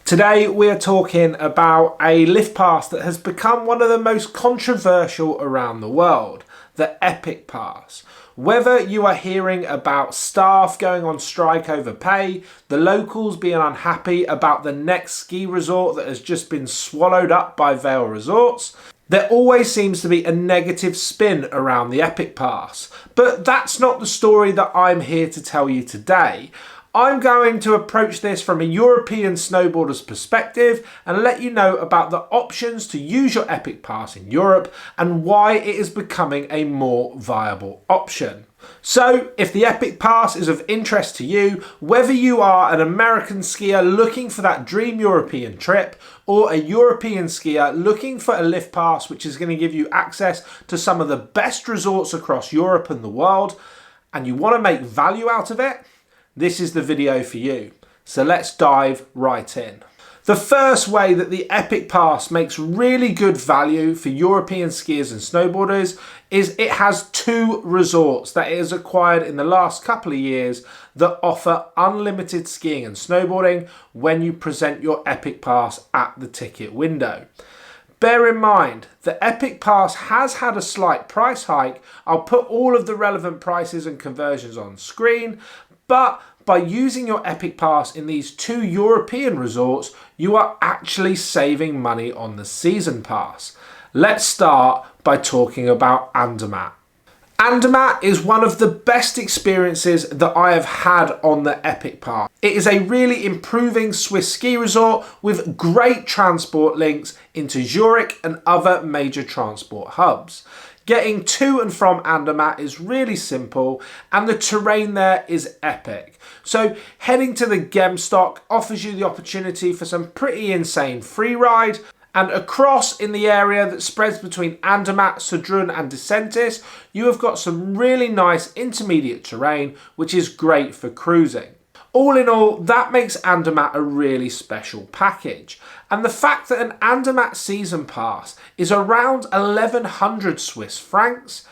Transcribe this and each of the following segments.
Today we are talking about a lift pass that has become one of the most controversial around the world, the Epic Pass. Whether you are hearing about staff going on strike over pay, the locals being unhappy about the next ski resort that has just been swallowed up by Vail Resorts, there always seems to be a negative spin around the Epic Pass. But that's not the story that I'm here to tell you today. I'm going to approach this from a European snowboarder's perspective and let you know about the options to use your Epic Pass in Europe and why it is becoming a more viable option. So, if the Epic Pass is of interest to you, whether you are an American skier looking for that dream European trip or a European skier looking for a lift pass which is going to give you access to some of the best resorts across Europe and the world, and you want to make value out of it, this is the video for you. So let's dive right in. The first way that the Epic Pass makes really good value for European skiers and snowboarders is it has two resorts that it has acquired in the last couple of years that offer unlimited skiing and snowboarding when you present your Epic Pass at the ticket window. Bear in mind, the Epic Pass has had a slight price hike. I'll put all of the relevant prices and conversions on screen, but by using your Epic Pass in these two European resorts, you are actually saving money on the season pass. Let's start by talking about Andermatt. Andermatt is one of the best experiences that I have had on the Epic Pass. It is a really improving Swiss ski resort with great transport links into Zurich and other major transport hubs. Getting to and from Andermatt is really simple and the terrain there is epic. So heading to the Gemstock offers you the opportunity for some pretty insane freeride, and across in the area that spreads between Andermatt, Sudrun and Disentis, you have got some really nice intermediate terrain which is great for cruising. All in all, that makes Andermatt a really special package. And the fact that an Andermatt season pass is around 1100 Swiss francs,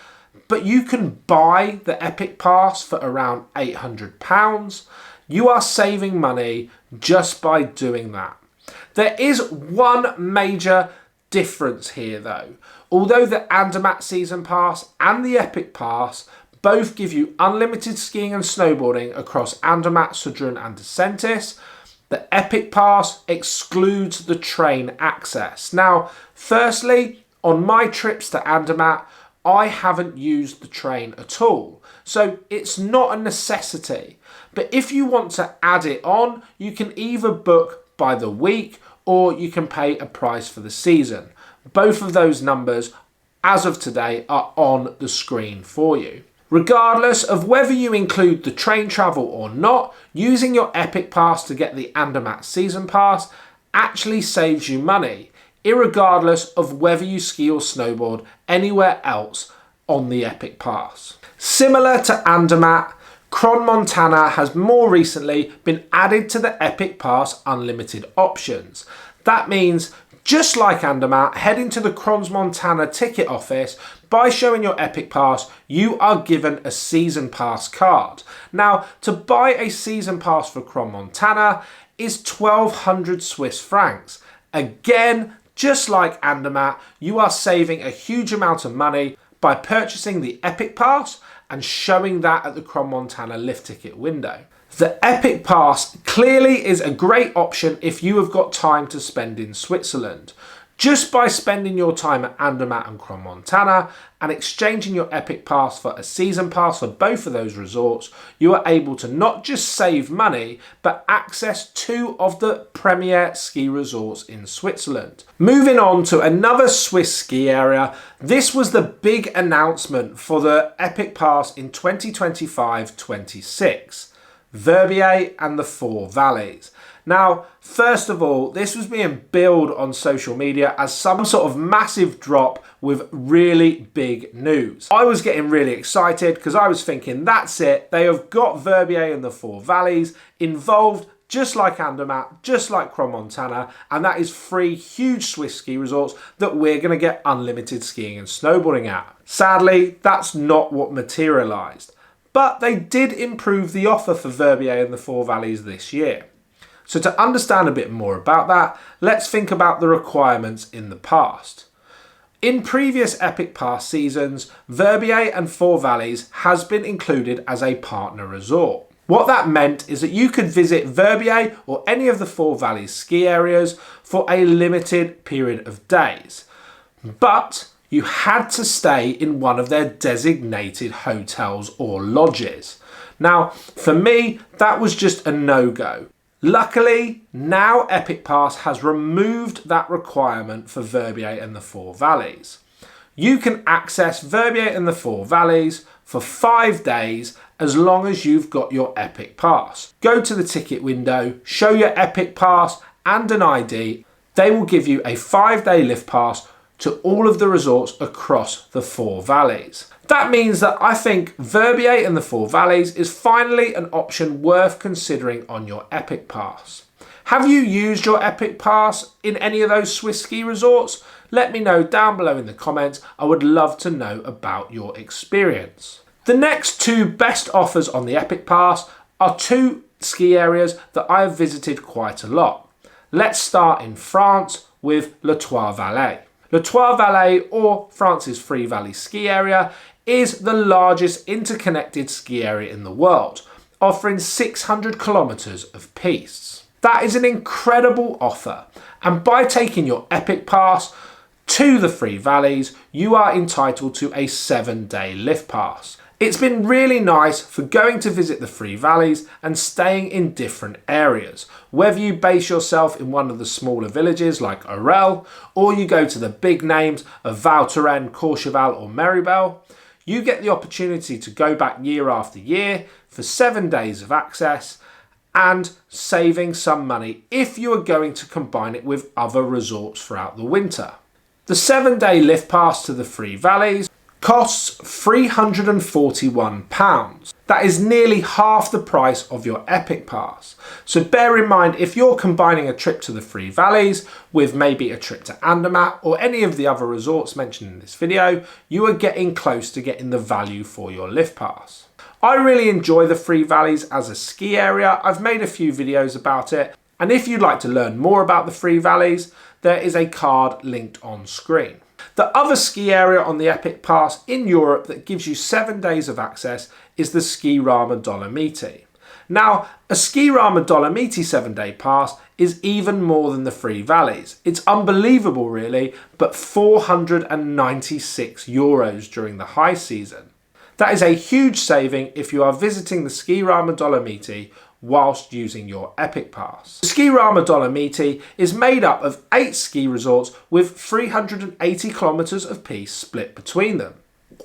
but you can buy the Epic Pass for around £800, you are saving money just by doing that. There is one major difference here though. Although the Andermatt season pass and the Epic Pass both give you unlimited skiing and snowboarding across Andermatt, Sudrun and Disentis, the Epic Pass excludes the train access. Now, firstly, on my trips to Andermatt, I haven't used the train at all, so it's not a necessity. But if you want to add it on, you can either book by the week or you can pay a price for the season. Both of those numbers, as of today, are on the screen for you. Regardless of whether you include the train travel or not, using your Epic Pass to get the Andermatt season pass actually saves you money, irregardless of whether you ski or snowboard anywhere else on the Epic Pass. Similar to Andermatt, Crans Montana has more recently been added to the Epic Pass unlimited options. That means, just like Andermatt, heading to the Crans Montana ticket office, by showing your Epic Pass, you are given a season pass card. Now, to buy a season pass for Crans Montana is 1200 Swiss francs. Again, just like Andermatt, you are saving a huge amount of money by purchasing the Epic Pass and showing that at the Crans Montana lift ticket window. The Epic Pass clearly is a great option if you have got time to spend in Switzerland. Just by spending your time at Andermatt and Crans Montana and exchanging your Epic Pass for a season pass for both of those resorts, you are able to not just save money, but access two of the premier ski resorts in Switzerland. Moving on to another Swiss ski area, this was the big announcement for the Epic Pass in 2025-26. Verbier and the Four Valleys. Now, first of all, this was being billed on social media as some sort of massive drop with really big news. I was getting really excited because I was thinking, that's it. They have got Verbier and the Four Valleys involved, just like Andermatt, just like Crans Montana, and that is three huge Swiss ski resorts that we're going to get unlimited skiing and snowboarding at. Sadly, that's not what materialised. But they did improve the offer for Verbier and the Four Valleys this year. So to understand a bit more about that, let's think about the requirements in the past. In previous Epic Pass seasons, Verbier and Four Valleys has been included as a partner resort. What that meant is that you could visit Verbier or any of the Four Valleys ski areas for a limited period of days, but you had to stay in one of their designated hotels or lodges. Now, for me, that was just a no-go. Luckily, now Epic Pass has removed that requirement for Verbier and the Four Valleys. You can access Verbier and the Four Valleys for 5 days as long as you've got your Epic Pass. Go to the ticket window, show your Epic Pass and an ID. They will give you a 5-day lift pass to all of the resorts across the Four Valleys. That means that I think Verbier and the Four Valleys is finally an option worth considering on your Epic Pass. Have you used your Epic Pass in any of those Swiss ski resorts? Let me know down below in the comments. I would love to know about your experience. The next two best offers on the Epic Pass are two ski areas that I have visited quite a lot. Let's start in France with Les Trois Vallées. Les Trois Vallées, or France's Three Valleys ski area, is the largest interconnected ski area in the world, offering 600 kilometers of pistes. That is an incredible offer, and by taking your Epic Pass to the Three Valleys, you are entitled to a 7-day lift pass. It's been really nice for going to visit the Three Valleys and staying in different areas. Whether you base yourself in one of the smaller villages like Orel, or you go to the big names of Val Thorens, Courchevel or Méribel, you get the opportunity to go back year after year for 7 days of access and saving some money if you are going to combine it with other resorts throughout the winter. The 7-day lift pass to the Three Valleys costs £341. That is nearly half the price of your Epic Pass. So bear in mind, if you're combining a trip to the Three Valleys with maybe a trip to Andermatt or any of the other resorts mentioned in this video, you are getting close to getting the value for your lift pass. I really enjoy the Three Valleys as a ski area. I've made a few videos about it. And if you'd like to learn more about the Three Valleys, there is a card linked on screen. The other ski area on the Epic Pass in Europe that gives you 7 days of access is the Ski Rama Dolomiti. Now, a Ski Rama Dolomiti 7-day pass is even more than the Three Valleys. It's unbelievable really, but €496 during the high season. That is a huge saving if you are visiting the Ski Rama Dolomiti whilst using your Epic Pass. The Ski Rama Dolomiti is made up of 8 ski resorts with 380 kilometers of piste split between them.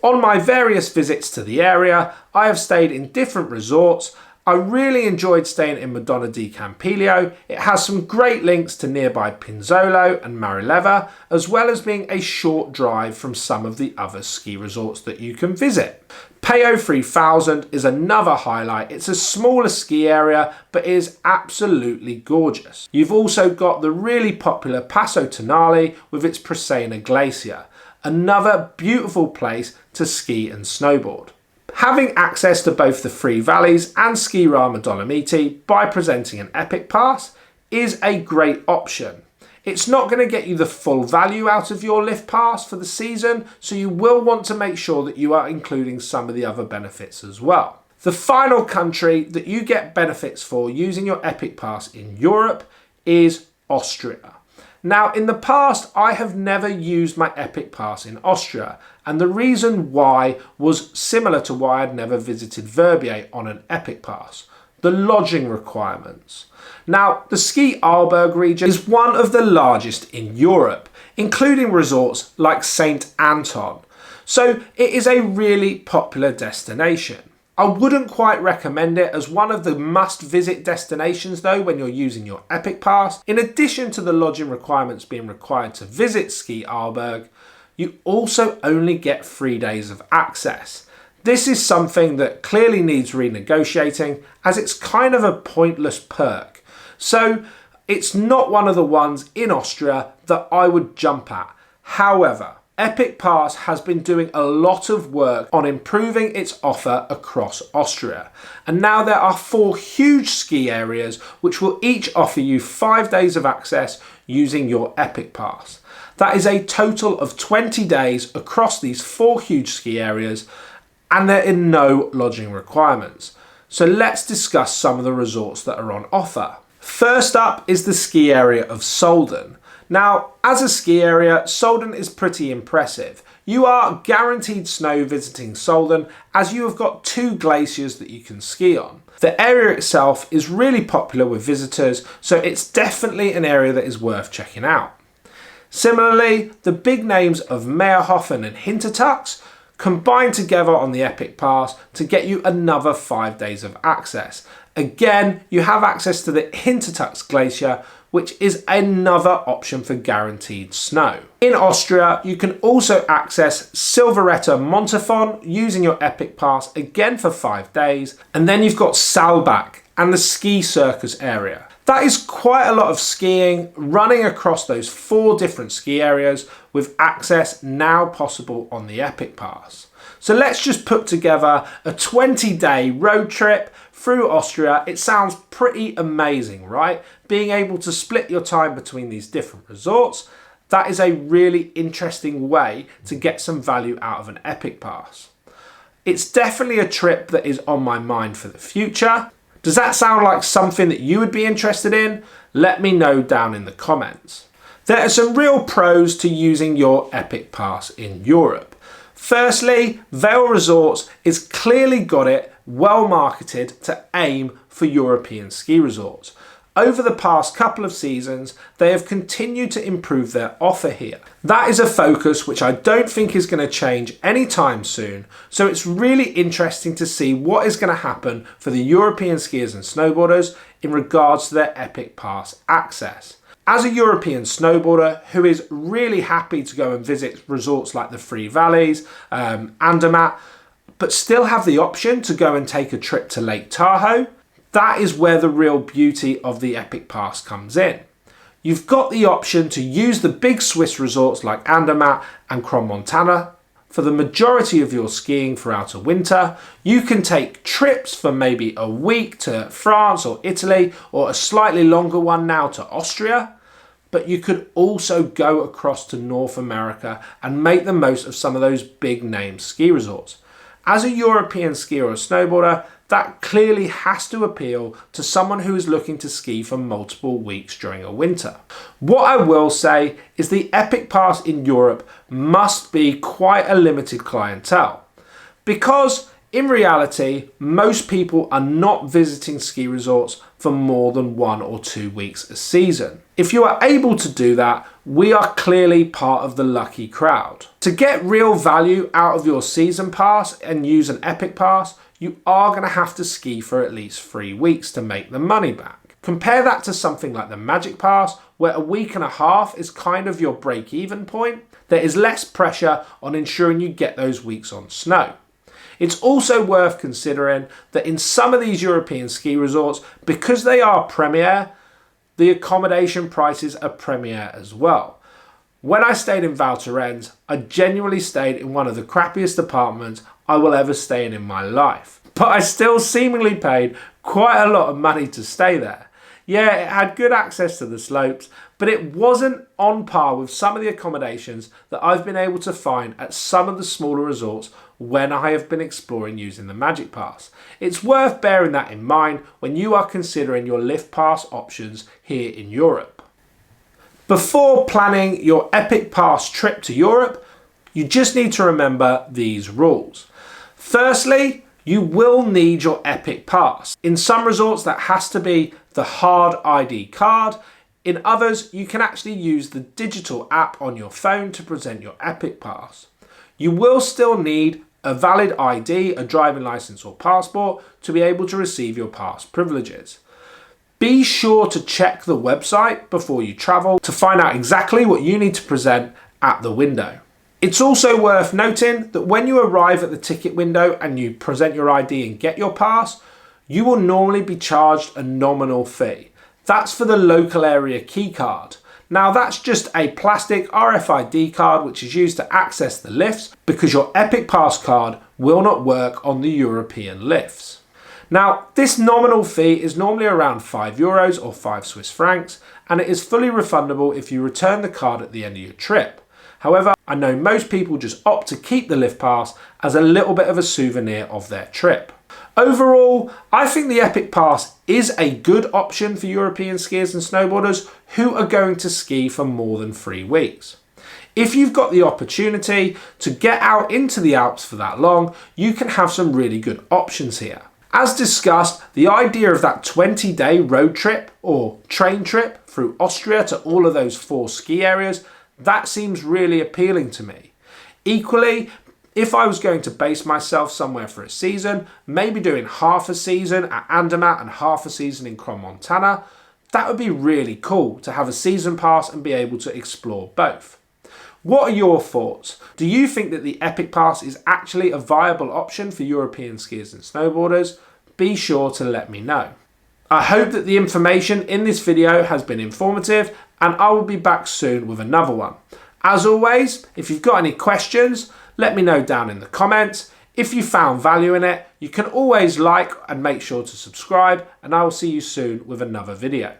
On my various visits to the area, I have stayed in different resorts. I really enjoyed staying in Madonna di Campiglio. It has some great links to nearby Pinzolo and Marileva, as well as being a short drive from some of the other ski resorts that you can visit. Peyo 3000 is another highlight. It's a smaller ski area, but is absolutely gorgeous. You've also got the really popular Passo Tonale with its Presena Glacier, another beautiful place to ski and snowboard. Having access to both the Three Valleys and Ski Rama Dolomiti by presenting an Epic Pass is a great option. It's not going to get you the full value out of your lift pass for the season, so you will want to make sure that you are including some of the other benefits as well. The final country that you get benefits for using your Epic Pass in Europe is Austria. Now, in the past, I have never used my Epic Pass in Austria, and the reason why was similar to why I'd never visited Verbier on an Epic Pass: the lodging requirements. Now, the Ski Arlberg region is one of the largest in Europe, including resorts like St. Anton, so it is a really popular destination. I wouldn't quite recommend it as one of the must-visit destinations though when you're using your Epic Pass. In addition to the lodging requirements being required to visit Ski Arlberg, you also only get 3 days of access. This is something that clearly needs renegotiating, as it's kind of a pointless perk. So it's not one of the ones in Austria that I would jump at. However, Epic Pass has been doing a lot of work on improving its offer across Austria. And now there are 4 huge ski areas which will each offer you 5 days of access using your Epic Pass. That is a total of 20 days across these 4 huge ski areas, and there are no lodging requirements. So let's discuss some of the resorts that are on offer. First up is the ski area of Solden. Now, as a ski area, Solden is pretty impressive. You are guaranteed snow visiting Solden, as you have got 2 glaciers that you can ski on. The area itself is really popular with visitors, so it's definitely an area that is worth checking out. Similarly, the big names of Meierhofen and Hintertux combine together on the Epic Pass to get you another 5 days of access. Again, you have access to the Hintertux Glacier, which is another option for guaranteed snow. In Austria, you can also access Silveretta Montafon using your Epic Pass, again for 5 days. And then you've got Saalbach and the Ski Circus area. That is quite a lot of skiing running across those 4 different ski areas, with access now possible on the Epic Pass. So let's just put together a 20-day road trip through Austria. It sounds pretty amazing, right? Being able to split your time between these different resorts, that is a really interesting way to get some value out of an Epic Pass. It's definitely a trip that is on my mind for the future. Does that sound like something that you would be interested in? Let me know down in the comments. There are some real pros to using your Epic Pass in Europe. Firstly, Vail Resorts is clearly got it well marketed to aim for European ski resorts. Over the past couple of seasons, they have continued to improve their offer here. That is a focus which I don't think is going to change anytime soon, so it's really interesting to see what is going to happen for the European skiers and snowboarders in regards to their Epic Pass access. As a European snowboarder who is really happy to go and visit resorts like the Three Valleys, Andermatt, but still have the option to go and take a trip to Lake Tahoe, that is where the real beauty of the Epic Pass comes in. You've got the option to use the big Swiss resorts like Andermatt and Crans Montana for the majority of your skiing throughout a winter. You can take trips for maybe a week to France or Italy, or a slightly longer one now to Austria. But you could also go across to North America and make the most of some of those big name ski resorts. As a European skier or snowboarder, that clearly has to appeal to someone who is looking to ski for multiple weeks during a winter. What I will say is the Epic Pass in Europe must be quite a limited clientele, because in reality, most people are not visiting ski resorts for more than 1 or 2 weeks a season. If you are able to do that, we are clearly part of the lucky crowd. To get real value out of your season pass and use an Epic Pass, you are going to have to ski for at least 3 weeks to make the money back. Compare that to something like the Magic Pass, where a week and a half is kind of your break-even point. There is less pressure on ensuring you get those weeks on snow. It's also worth considering that in some of these European ski resorts, because they are premier, the accommodation prices are premier as well. When I stayed in Val Thorens, I genuinely stayed in one of the crappiest apartments I will ever stay in my life. But I still seemingly paid quite a lot of money to stay there. Yeah, it had good access to the slopes, but it wasn't on par with some of the accommodations that I've been able to find at some of the smaller resorts when I have been exploring using the Magic Pass. It's worth bearing that in mind when you are considering your lift pass options here in Europe. Before planning your Epic Pass trip to Europe, you just need to remember these rules. Firstly, you will need your Epic Pass. In some resorts, that has to be the hard ID card. In others, you can actually use the digital app on your phone to present your Epic Pass. You will still need a valid ID, a driving license or passport, to be able to receive your pass privileges. Be sure to check the website before you travel to find out exactly what you need to present at the window. It's also worth noting that when you arrive at the ticket window and you present your ID and get your pass, you will normally be charged a nominal fee. That's for the local area key card. Now that's just a plastic RFID card which is used to access the lifts, because your Epic Pass card will not work on the European lifts. Now this nominal fee is normally around €5 or 5 Swiss francs, and it is fully refundable if you return the card at the end of your trip. However, I know most people just opt to keep the lift pass as a little bit of a souvenir of their trip. Overall, I think the Epic Pass is a good option for European skiers and snowboarders who are going to ski for more than 3 weeks. If you've got the opportunity to get out into the Alps for that long, you can have some really good options here. As discussed, the idea of that 20-day road trip or train trip through Austria to all of those 4 ski areas, that seems really appealing to me. Equally, if I was going to base myself somewhere for a season, maybe doing half a season at Andermatt and half a season in Crans Montana, that would be really cool to have a season pass and be able to explore both. What are your thoughts? Do you think that the Epic Pass is actually a viable option for European skiers and snowboarders? Be sure to let me know. I hope that the information in this video has been informative, and I will be back soon with another one. As always, if you've got any questions, let me know down in the comments. If you found value in it, you can always like and make sure to subscribe, and I will see you soon with another video.